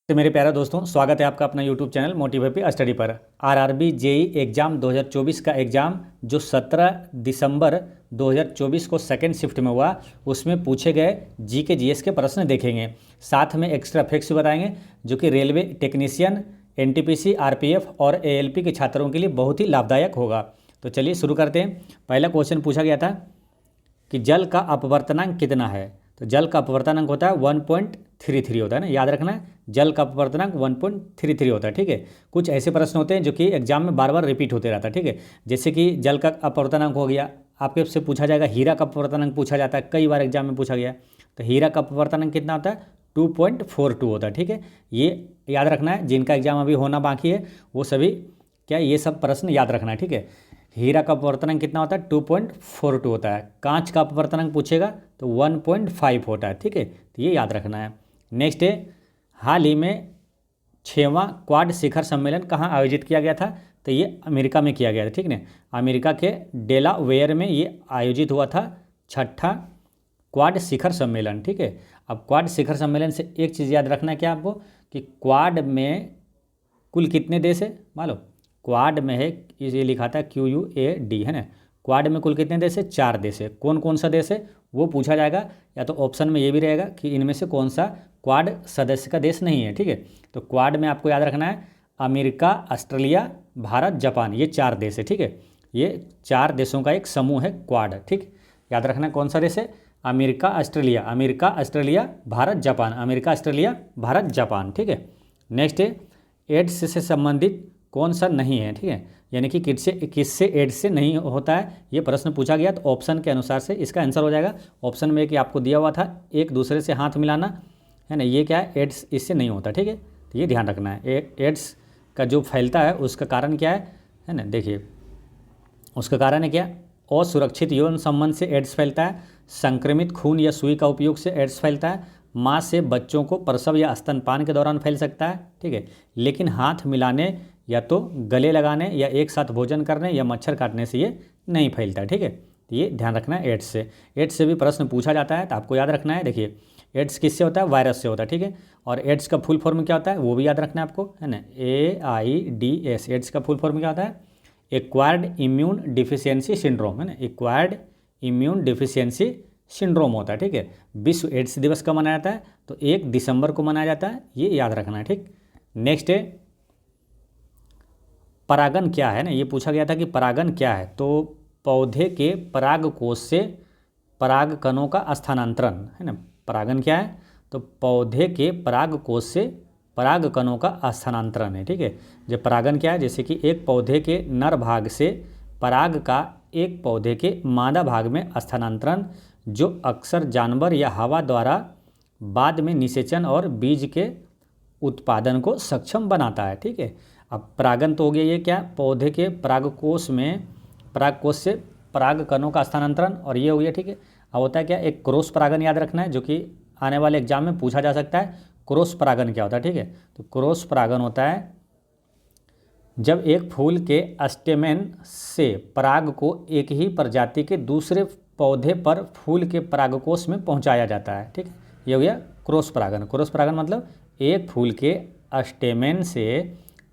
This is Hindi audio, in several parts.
तो मेरे प्यारे दोस्तों, स्वागत है आपका अपना यूट्यूब चैनल मोटिवेपी स्टडी पर। आरआरबी जेई एग्ज़ाम 2024 का एग्ज़ाम जो 17 दिसंबर 2024 को सेकंड शिफ्ट में हुआ, उसमें पूछे गए जी के जीएस के प्रश्न देखेंगे। साथ में एक्स्ट्रा फैक्ट्स बताएंगे जो कि रेलवे टेक्नीशियन, एनटीपीसी, आरपीएफ और एएलपी के छात्रों के लिए बहुत ही लाभदायक होगा। तो चलिए शुरू करते हैं। पहला क्वेश्चन पूछा गया था कि जल का अपवर्तनांक कितना है। तो जल का अपवर्तनांक होता है 1.33 होता है ना, याद रखना है। जल का अपवर्तनांक 1.33 होता है, ठीक है। कुछ ऐसे प्रश्न होते हैं जो कि एग्जाम में बार बार रिपीट होते रहता है, ठीक है। जैसे कि जल का अपवर्तनांक हो गया, आपके से पूछा जाएगा हीरा का अपवर्तनांक पूछा जाता है, कई बार एग्जाम में पूछा गया। तो हीरा का अपवर्तनांक कितना होता है? 2.42 होता है, ठीक है। ये याद रखना है। जिनका एग्जाम अभी होना बाकी है वो सभी क्या ये सब प्रश्न याद रखना है, ठीक है। हीरा का अपवर्तनांक कितना होता है? 2.42 होता है। कांच का अपवर्तनांक पूछेगा तो 1.5 होता है, ठीक है। तो ये याद रखना है। नेक्स्ट है, हाल ही में 6वां क्वाड शिखर सम्मेलन कहाँ आयोजित किया गया था? तो ये अमेरिका में किया गया था, ठीक है। अमेरिका के डेलावेयर में ये आयोजित हुआ था 6ठा क्वाड शिखर सम्मेलन, ठीक है। अब क्वाड शिखर सम्मेलन से एक चीज़ याद रखना है क्या आपको, कि क्वाड में कुल कितने देश है मालूम? क्वाड में है, ये लिखा था QUAD, है ना। क्वाड में कुल कितने देश है? 4 देश है। कौन कौन सा देश है वो पूछा जाएगा, या तो ऑप्शन में ये भी रहेगा कि इनमें से कौन सा क्वाड सदस्य का देश नहीं है, ठीक है। तो क्वाड में आपको याद रखना है अमेरिका, ऑस्ट्रेलिया, भारत, जापान, ये 4 देश है, ठीक है। ये 4 देशों का एक समूह है क्वाड, ठीक। याद रखना कौन सा देश है? America, Australia, America, Australia, Bharat, Japan, America, Australia, Bharat, Japan, ठीक है। नेक्स्ट है, एड्स से संबंधित कौन सा नहीं है, ठीक है। यानी कि किससे एड्स से नहीं होता है, ये प्रश्न पूछा गया। तो ऑप्शन के अनुसार से इसका आंसर हो जाएगा ऑप्शन में कि आपको दिया हुआ था एक दूसरे से हाथ मिलाना, है ना। ये क्या है? एड्स इससे नहीं होता, ठीक है। तो ये ध्यान रखना है। एड्स का जो फैलता है उसका कारण क्या है ना। देखिए उसका कारण है क्या? असुरक्षित यौन संबंध से एड्स फैलता है, संक्रमित खून या सुई का उपयोग से एड्स फैलता है, माँ से बच्चों को प्रसव या स्तनपान के दौरान फैल सकता है, ठीक है। लेकिन हाथ मिलाने या तो गले लगाने या एक साथ भोजन करने या मच्छर काटने से ये नहीं फैलता है, ठीक है। तो ये ध्यान रखना है। एड्स से भी प्रश्न पूछा जाता है, तो आपको याद रखना है। देखिए एड्स किससे होता है? वायरस से होता है, ठीक है। और एड्स का फुल फॉर्म क्या होता है वो भी याद रखना है आपको, है ना। AIDS। एड्स का फुल फॉर्म क्या होता है? एक्वायर्ड इम्यून डिफिशियंसी सिंड्रोम, है ना। एक्वायर्ड इम्यून डिफिशियंसी सिंड्रोम होता है, ठीक है। विश्व एड्स दिवस कब मनाया जाता है? तो 1 दिसंबर को मनाया जाता है, ये याद रखना है, ठीक। नेक्स्ट है, परागन क्या है ना, ये पूछा गया था कि परागन क्या है। तो पौधे के पराग कोश से पराग कणों का स्थानांतरण, है ना। परागन क्या है? तो पौधे के पराग कोश से पराग कणों का स्थानांतरण है, ठीक है। जब परागन क्या है? जैसे कि एक पौधे के नर भाग से पराग का एक पौधे के मादा भाग में स्थानांतरण, जो अक्सर जानवर या हवा द्वारा बाद में निषेचन और बीज के उत्पादन को सक्षम बनाता है, ठीक है। अब परागन तो हो गया, ये क्या? पौधे के परागकोश में परागकोश से पराग कणों का स्थानांतरण, और ये हो गया, ठीक है। अब होता है क्या? एक क्रॉस परागन याद रखना है, जो कि आने वाले एग्जाम में पूछा जा सकता है। क्रॉस परागन क्या होता है, ठीक है। तो क्रॉस परागन होता है जब एक फूल के स्टेमेन से पराग को एक ही प्रजाति के दूसरे पौधे पर फूल के परागकोश में पहुंचाया जाता है, ठीक है। ये हो गया क्रॉस परागन। क्रॉस परागन मतलब एक फूल के स्टेमेन से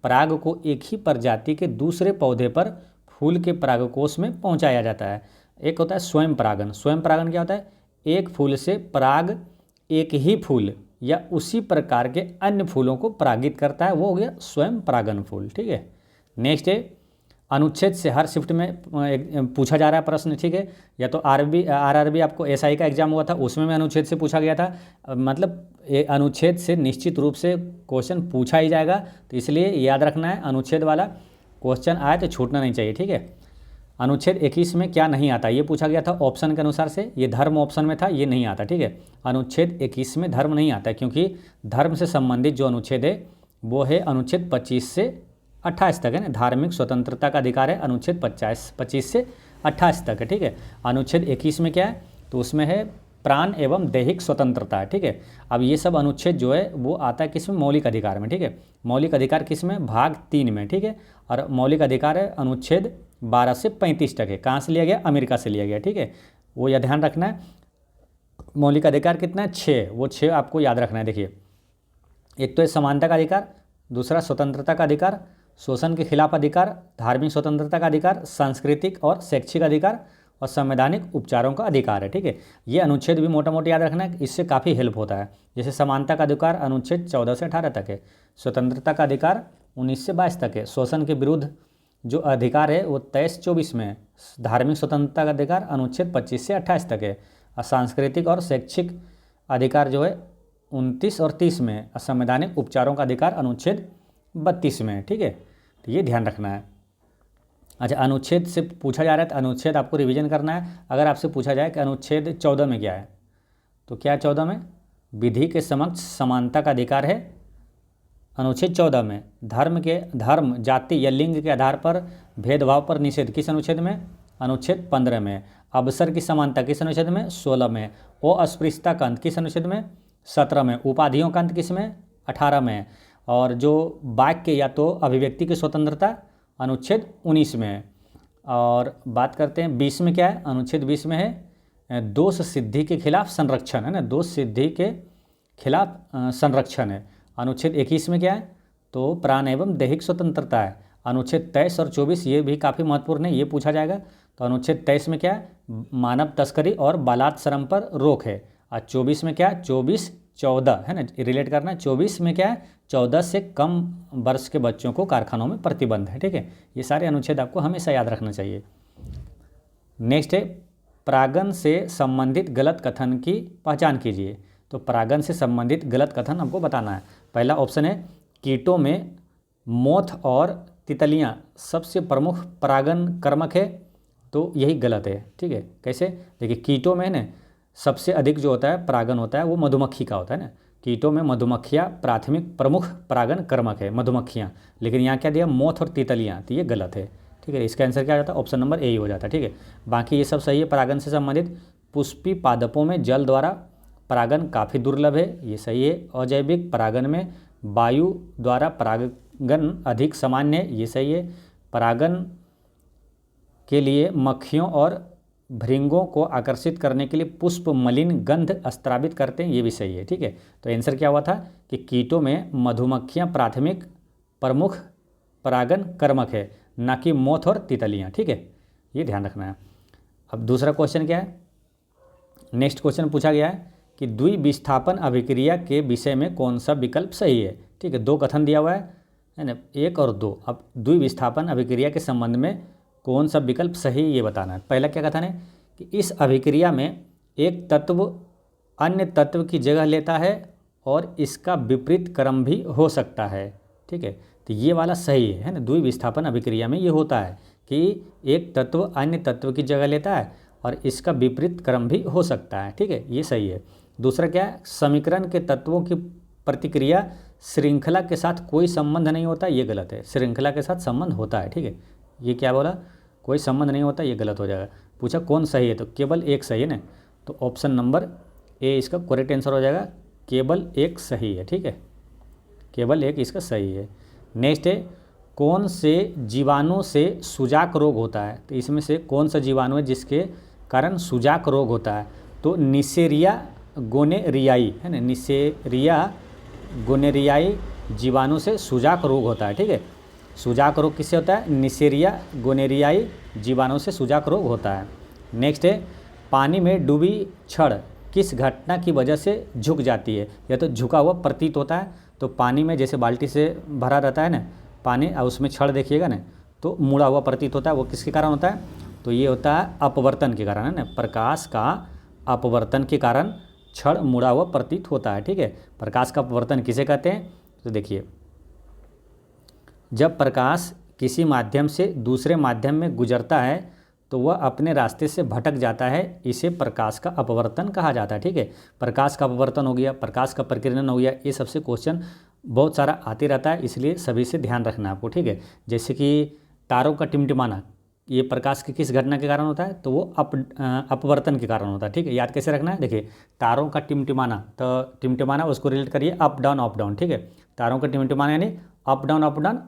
पराग को एक ही प्रजाति के दूसरे पौधे पर फूल के परागकोश में पहुंचाया जाता है। एक होता है स्वयं परागन। स्वयं परागन क्या होता है? एक फूल से पराग एक ही फूल या उसी प्रकार के अन्य फूलों को परागित करता है, वो हो गया स्वयं परागन फूल, ठीक है। नेक्स्ट है, अनुच्छेद से हर शिफ्ट में पूछा जा रहा है प्रश्न, ठीक है। या तो आरआरबी आपको SI का एग्जाम हुआ था, उसमें अनुच्छेद से पूछा गया था। मतलब अनुच्छेद से निश्चित रूप से क्वेश्चन पूछा ही जाएगा, तो इसलिए याद रखना है अनुच्छेद वाला क्वेश्चन आए तो छूटना नहीं चाहिए, ठीक है। अनुच्छेद 21 में क्या नहीं आता, ये पूछा गया था ऑप्शन के अनुसार से। ये धर्म ऑप्शन में था, ये नहीं आता, ठीक है। अनुच्छेद 21 में धर्म नहीं आता, क्योंकि धर्म से संबंधित जो अनुच्छेद है वो है अनुच्छेद 25 से 28 तक, है ना। धार्मिक स्वतंत्रता का अधिकार है अनुच्छेद 25 से 28 तक है, ठीक है। अनुच्छेद 21 में क्या है? तो उसमें है प्राण एवं दैहिक स्वतंत्रता है, ठीक है। अब ये सब अनुच्छेद जो है वो आता है किस में? मौलिक अधिकार में, ठीक है। मौलिक अधिकार किस में? भाग 3 में, ठीक है। और मौलिक अधिकार है अनुच्छेद 12 से 35 तक है। कहाँ से लिया गया? अमेरिका से लिया गया, ठीक है। वो यह ध्यान रखना है। मौलिक अधिकार कितना है? 6। वो 6 आपको याद रखना है। देखिए एक तो है समानता का अधिकार, दूसरा स्वतंत्रता का अधिकार, शोषण के खिलाफ अधिकार, धार्मिक स्वतंत्रता का अधिकार, सांस्कृतिक और शैक्षिक अधिकार और संवैधानिक उपचारों का अधिकार है। ठीक है, ये अनुच्छेद भी मोटा मोटी याद रखना है, इससे काफ़ी हेल्प होता है। जैसे समानता का अधिकार अनुच्छेद 14 से 18 तक है, स्वतंत्रता का अधिकार 19 से 22 तक है, शोषण के विरुद्ध जो अधिकार है वो 23-24 में है, धार्मिक स्वतंत्रता का अधिकार अनुच्छेद 25 से 28 तक है, और सांस्कृतिक और शैक्षिक अधिकार जो है 29 और 30 में है, और संवैधानिक उपचारों का अधिकार अनुच्छेद 32 में है। ठीक है, तो ये ध्यान रखना है। अच्छा, अनुच्छेद से पूछा जा रहा है तो अनुच्छेद आपको रिवीजन करना है। अगर आपसे पूछा जाए कि अनुच्छेद 14 में क्या है, तो क्या 14 में विधि के समक्ष समानता का अधिकार है। अनुच्छेद 14 में धर्म, जाति या लिंग के आधार पर भेदभाव पर निषेध किस अनुच्छेद में? अनुच्छेद 15 में। अवसर की समानता किस अनुच्छेद में? 16 में। अस्पृश्यता का अंत किस अनुच्छेद में? 17 में। उपाधियों का अंत किस में? 18 में। और जो वाक्य या तो अभिव्यक्ति की स्वतंत्रता अनुच्छेद 19 में है। और बात करते हैं 20 में क्या है? अनुच्छेद 20 में है दोष सिद्धि के खिलाफ संरक्षण, है ना, दोष सिद्धि के खिलाफ संरक्षण है। अनुच्छेद 21 में क्या है? तो प्राण एवं दैहिक स्वतंत्रता है। अनुच्छेद 23 और 24 ये भी काफ़ी महत्वपूर्ण है, ये पूछा जाएगा। तो अनुच्छेद 23 में क्या है? मानव तस्करी और बालात श्रम पर रोक है। और 24 में क्या है? 24-14 है ना, रिलेट करना है। 24 में क्या है? 14 से कम वर्ष के बच्चों को कारखानों में प्रतिबंध है। ठीक है, ये सारे अनुच्छेद आपको हमेशा याद रखना चाहिए। नेक्स्ट है परागन से संबंधित गलत कथन की पहचान कीजिए। तो परागन से संबंधित गलत कथन हमको बताना है। पहला ऑप्शन है कीटों में मोथ और तितलियां सबसे प्रमुख परागन कर्मक है, तो यही गलत है। ठीक है, कैसे? देखिए, कीटों में ना सबसे अधिक जो होता है परागन होता है वो मधुमक्खी का होता है ना। कीटों में मधुमक्खियाँ प्राथमिक प्रमुख परागन कर्मक है, मधुमक्खियाँ। लेकिन यहाँ क्या दिया? मोथ और तितलियाँ, तो ये गलत है। ठीक है, इसका आंसर क्या हो जाता है? ऑप्शन नंबर ए ही हो जाता है। ठीक है, बाकी ये सब सही है। परागन से संबंधित पुष्पी पादपों में जल द्वारा परागन काफ़ी दुर्लभ है, ये सही है। अजैविक परागन में वायु द्वारा परागन अधिक सामान्य है, ये सही है। परागन के लिए मक्खियों और भृंगों को आकर्षित करने के लिए पुष्प मलिन गंध स्त्रावित करते हैं, ये भी सही है। ठीक है, तो आंसर क्या हुआ था कि कीटों में मधुमक्खियाँ प्राथमिक प्रमुख परागन कर्मक है, ना कि मोथ और तितलियाँ। ठीक है, ये ध्यान रखना है। अब दूसरा क्वेश्चन क्या है? नेक्स्ट क्वेश्चन पूछा गया है कि द्विविस्थापन अभिक्रिया के विषय में कौन सा विकल्प सही है। ठीक है, दो कथन दिया हुआ है ना, 1 और 2। अब द्विविस्थापन अभिक्रिया के संबंध में कौन सा विकल्प सही ये बताना है। पहला क्या कथन है कि इस अभिक्रिया में एक तत्व अन्य तत्व की जगह लेता है और इसका विपरीत क्रम भी हो सकता है। ठीक है, तो ये वाला सही है ना। द्विविस्थापन अभिक्रिया में ये होता है कि एक तत्व अन्य तत्व की जगह लेता है और इसका विपरीत क्रम भी हो सकता है। ठीक है, ये सही है। दूसरा क्या है? समीकरण के तत्वों की प्रतिक्रिया श्रृंखला के साथ कोई संबंध नहीं होता, ये गलत है। श्रृंखला के साथ संबंध होता है। ठीक है, ये क्या बोला? कोई संबंध नहीं होता, ये गलत हो जाएगा। पूछा कौन सही है, तो केवल एक सही है ना, तो ऑप्शन नंबर ए इसका करेक्ट आंसर हो जाएगा। केवल एक सही है। ठीक है, केवल एक इसका सही है। नेक्स्ट है कौन से जीवाणु से सुजाक रोग होता है। तो इसमें से कौन सा जीवाणु है जिसके कारण सुजाक रोग होता है? तो निसेरिया गोनेरियाई है ना, निसेरिया गोनेरियाई जीवाणु से सुजाक रोग होता है। ठीक है, सुजाक रोग किससे होता है? निसेरिया गोनेरियाई जीवाणु से सुजाक रोग होता है। नेक्स्ट है पानी में डूबी छड़ किस घटना की वजह से झुक जाती है? या तो झुका हुआ प्रतीत होता है। तो पानी में जैसे बाल्टी से भरा रहता है ना पानी, और उसमें छड़ देखिएगा ना तो मुड़ा हुआ प्रतीत होता है, वो किसके कारण होता है? तो ये होता है अपवर्तन के कारण, है ना, प्रकाश का अपवर्तन के कारण छड़ मुड़ा हुआ प्रतीत होता है। ठीक है, प्रकाश का अपवर्तन किसे कहते हैं? तो देखिए, जब प्रकाश किसी माध्यम से दूसरे माध्यम में गुजरता है तो वह अपने रास्ते से भटक जाता है, इसे प्रकाश का अपवर्तन कहा जाता है। ठीक है, प्रकाश का अपवर्तन हो गया, प्रकाश का प्रकीर्णन हो गया, ये सबसे क्वेश्चन बहुत सारा आते रहता है, इसलिए सभी से ध्यान रखना है आपको। ठीक है, जैसे कि तारों का टिमटिमाना, ये प्रकाश की किस घटना के कारण होता है? तो वो अपवर्तन के कारण होता है। ठीक है, याद कैसे रखना है? देखिए, तारों का टिमटिमाना, तो टिमटिमाना उसको रिलेट करिए अप डाउन। ठीक है, तारों का टिमटिमाना यानी अप डाउन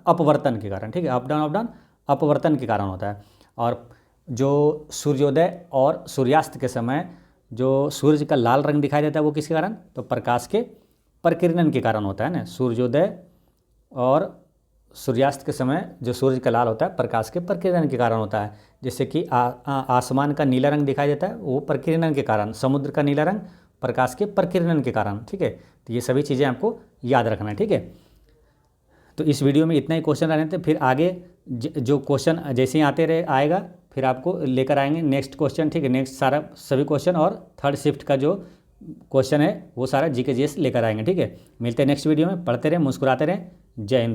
अपवर्तन के कारण। ठीक है, अप डाउन अपवर्तन के कारण होता है। और जो सूर्योदय और सूर्यास्त के समय जो सूर्य का लाल रंग दिखाई देता है वो किसके कारण? तो प्रकाश के प्रकिरणन के कारण होता है ना, सूर्योदय और सूर्यास्त के समय जो सूर्य का लाल होता है प्रकाश के प्रकिरण के कारण होता है। जैसे कि आसमान का नीला रंग दिखाई देता है वो प्रकिरणन के कारण, समुद्र का नीला रंग प्रकाश के प्रकिरणन के कारण। ठीक है, तो ये सभी चीज़ें आपको याद रखना है। ठीक है, तो इस वीडियो में इतना ही क्वेश्चन रहने थे, फिर आगे जो क्वेश्चन जैसे ही आते रहे आएगा फिर आपको लेकर आएंगे नेक्स्ट क्वेश्चन। ठीक है, नेक्स्ट सारा सभी क्वेश्चन और थर्ड शिफ्ट का जो क्वेश्चन है वो सारा जीके जीएस लेकर आएंगे। ठीक है, मिलते हैं नेक्स्ट वीडियो में, पढ़ते रहें, मुस्कुराते रहें। जय हिंद दोस्तों।